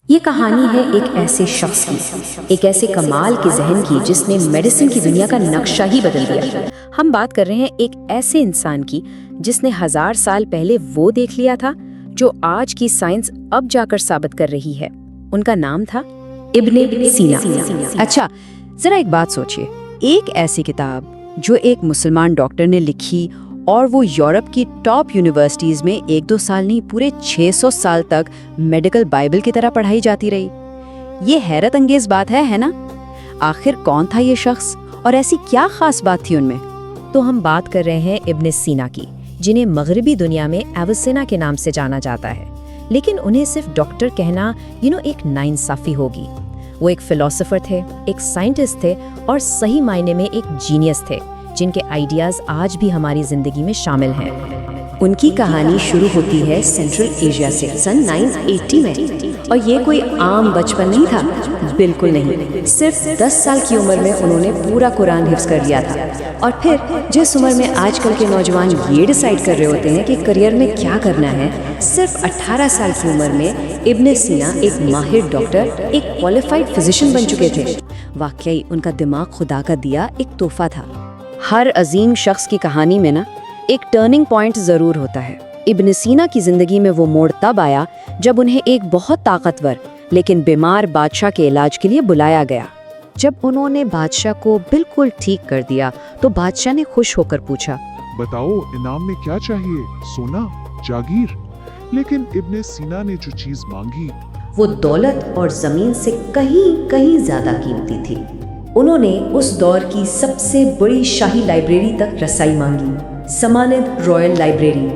یہ کہانی ہے ایک ایسے شخص کی، ایک ایسے کمال کے ذہن کی جس نے میڈیسن کی دنیا کا نقشہ ہی بدل دیا۔ ہم بات کر رہے ہیں ایک ایسے انسان کی جس نے 1000 سال پہلے وہ دیکھ لیا تھا جو آج کی سائنس اب جا کر ثابت کر رہی ہے۔ ان کا نام تھا ابن سینا۔ اچھا، ذرا ایک بات سوچئے، ایک ایسی کتاب جو ایک مسلمان ڈاکٹر نے لکھی اور وہ یورپ کی ٹاپ یونیورسٹیز میں 1-2 سال نہیں پورے 600 سال تک میڈیکل بائبل کی طرح پڑھائی جاتی رہی۔ یہ حیرت انگیز بات ہے نا؟ آخر کون تھا یہ شخص اور ایسی کیا خاص بات تھی ان میں؟ تو ہم بات کر رہے ہیں ابن سینا کی، جنہیں مغربی دنیا میں ایوسینا کے نام سے جانا جاتا ہے، لیکن انہیں صرف ڈاکٹر کہنا ایک ناانصافی ہوگی۔ وہ ایک فلسفر تھے، ایک سائنٹسٹ تھے اور صحیح معنی میں ایک جینیس تھے، جن کے آئیڈیاز آج بھی ہماری زندگی میں شامل ہیں۔ ان کی کہانی شروع ہوتی ہے سینٹرل ایشیا سے سن 980 میں، اور یہ کوئی عام بچپن نہیں تھا، بالکل نہیں۔ صرف 10 سال کی عمر میں انہوں نے پورا قرآن حفظ کر لیا تھا، اور پھر جس عمر میں آج کل کے نوجوان یہ ڈیسائیڈ کر رہے ہوتے ہیں کہ کریئر میں کیا کرنا ہے، صرف 18 سال کی عمر میں ابن سینا ایک ماہر ڈاکٹر، ایک کوالیفائڈ فزیشین بن چکے تھے۔ واقعی ان کا دماغ خدا کا دیا ایک تحفہ تھا۔ ہر عظیم شخص کی کہانی میں ایک ٹرننگ پوائنٹ ضرور ہوتا ہے۔ ابن سینا کی زندگی میں وہ موڑ تب آیا جب انہیں ایک بہت طاقتور لیکن بیمار بادشاہ کے علاج کے لیے بلایا گیا۔ جب انہوں نے بادشاہ کو بالکل ٹھیک کر دیا تو بادشاہ نے خوش ہو کر پوچھا، بتاؤ انعام میں کیا چاہیے؟ سونا، جاگیر؟ لیکن ابن سینا نے جو چیز مانگی وہ دولت اور زمین سے کہیں زیادہ قیمتی تھی۔ انہوں نے اس دور کی سب سے بڑی شاہی لائبریری تک رسائی مانگی، سماند رائل لائبریری۔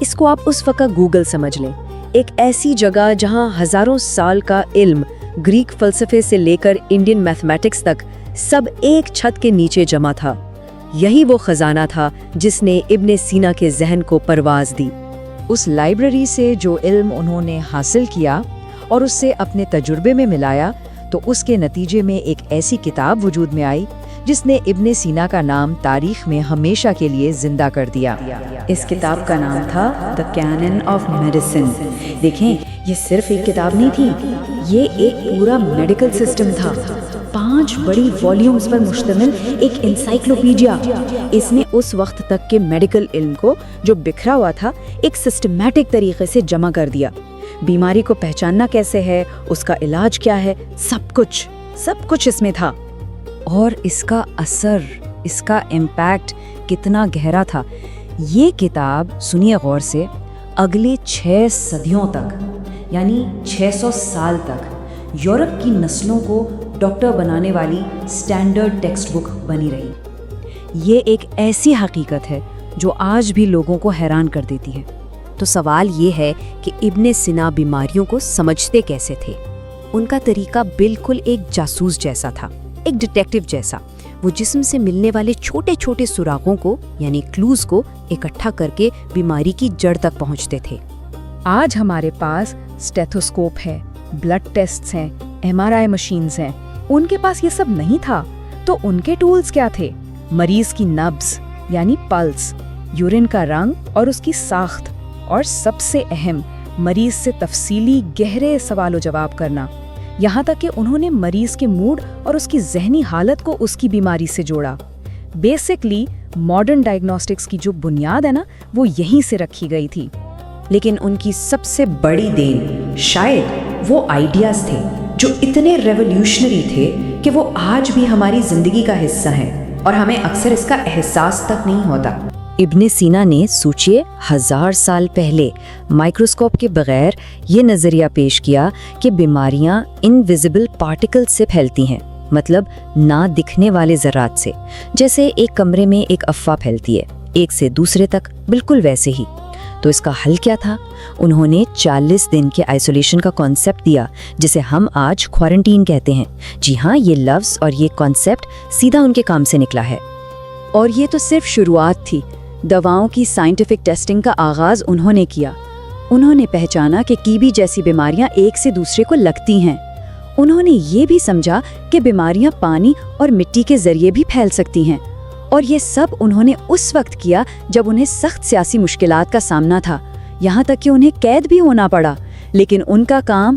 اس کو آپ اس وقت گوگل سمجھ لیں، ایک ایسی جگہ جہاں ہزاروں سال کا علم، گریک فلسفے سے لے کر انڈین میتھمیٹکس تک سب ایک چھت کے نیچے جمع تھا۔ یہی وہ خزانہ تھا جس نے ابن سینا کے ذہن کو پرواز دی۔ اس لائبریری سے جو علم انہوں نے حاصل کیا اور اس سے اپنے تجربے میں ملایا تو اس کے نتیجے میں ایک ایسی کتاب وجود میں آئی جس نے ابن سینا کا نام تاریخ میں ہمیشہ کے لیے زندہ کر دیا۔ اس کتاب کا نام تھا دی کینن آف میڈیسن۔ دیکھیں، یہ صرف ایک کتاب نہیں تھی، یہ ایک پورا میڈیکل سسٹم تھا، 5 بڑی والیومز پر مشتمل ایک انسائکلوپیڈیا۔ اس نے اس وقت تک کے میڈیکل علم کو جو بکھرا ہوا تھا ایک سسٹمیٹک طریقے سے جمع کر دیا۔ بیماری کو پہچاننا کیسے ہے، اس کا علاج کیا ہے، سب کچھ اس میں تھا۔ اور اس کا اثر، اس کا امپیکٹ کتنا گہرا تھا، یہ کتاب سنیے غور سے، اگلے 6 صدیوں تک یعنی 600 سال تک یورپ کی نسلوں کو ڈاکٹر بنانے والی سٹینڈرڈ ٹیکسٹ بک بنی رہی۔ یہ ایک ایسی حقیقت ہے جو آج بھی لوگوں کو حیران کر دیتی ہے۔ تو سوال یہ ہے کہ ابن سینا بیماریوں کو سمجھتے کیسے تھے؟ ان کا طریقہ بالکل ایک جاسوس جیسا تھا، ایک ڈیٹیکٹیو جیسا۔ وہ جسم سے ملنے والے چھوٹے چھوٹے سراغوں کو یعنی کلوز کو اکٹھا کر کے بیماری کی جڑ تک پہنچتے تھے۔ آج ہمارے پاس اسٹیتھوسکوپ ہے، بلڈ ٹیسٹس ہیں، MRI مشینز ہیں، ان کے پاس یہ سب نہیں تھا۔ تو ان کے ٹولز کیا تھے؟ مریض کی نبض یعنی پلس، یورین کا رنگ اور اس کی ساخت، اور سب سے اہم، مریض سے تفصیلی گہرے سوال و جواب کرنا، یہاں تک کہ انہوں نے مریض کے موڈ اور اس کی ذہنی حالت کو اس کی بیماری سے جوڑا۔ بیسکلی ماڈرن ڈائگنوسٹکس کی جو بنیاد ہے وہ یہیں سے رکھی گئی تھی۔ لیکن ان کی سب سے بڑی دین شاید وہ آئیڈیاز تھے جو اتنے ریولیوشنری تھے کہ وہ آج بھی ہماری زندگی کا حصہ ہیں، اور ہمیں اکثر اس کا احساس تک نہیں ہوتا۔ ابن سینا نے سوچئے 1000 سال پہلے مائکروسکوپ کے بغیر یہ نظریہ پیش کیا کہ بیماریاں انویزیبل پارٹیکل سے پھیلتی ہیں، مطلب نہ دکھنے والے ذرات سے، جیسے ایک کمرے میں ایک افواہ پھیلتی ہے ایک سے دوسرے تک، بالکل ویسے ہی۔ تو اس کا حل کیا تھا؟ انہوں نے 40 دن کے آئسولیشن کا کانسیپٹ دیا، جسے ہم آج کوارنٹین کہتے ہیں۔ جی ہاں، یہ لفظ اور یہ کانسیپٹ سیدھا ان کے کام سے نکلا ہے۔ اور یہ تو صرف شروعات تھی، دواؤں کی سائنٹیفک ٹیسٹنگ کا آغاز انہوں نے کیا۔ انہوں نے پہچانا کہ TB جیسی بیماریاں ایک سے دوسرے کو لگتی ہیں۔ انہوں نے یہ بھی سمجھا کہ بیماریاں پانی اور مٹی کے ذریعے بھی پھیل سکتی ہیں، اور یہ سب انہوں نے اس وقت کیا جب انہیں سخت سیاسی مشکلات کا سامنا تھا، یہاں تک کہ انہیں قید بھی ہونا پڑا۔ لیکن ان کا کام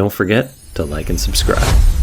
Don't forget to like and subscribe.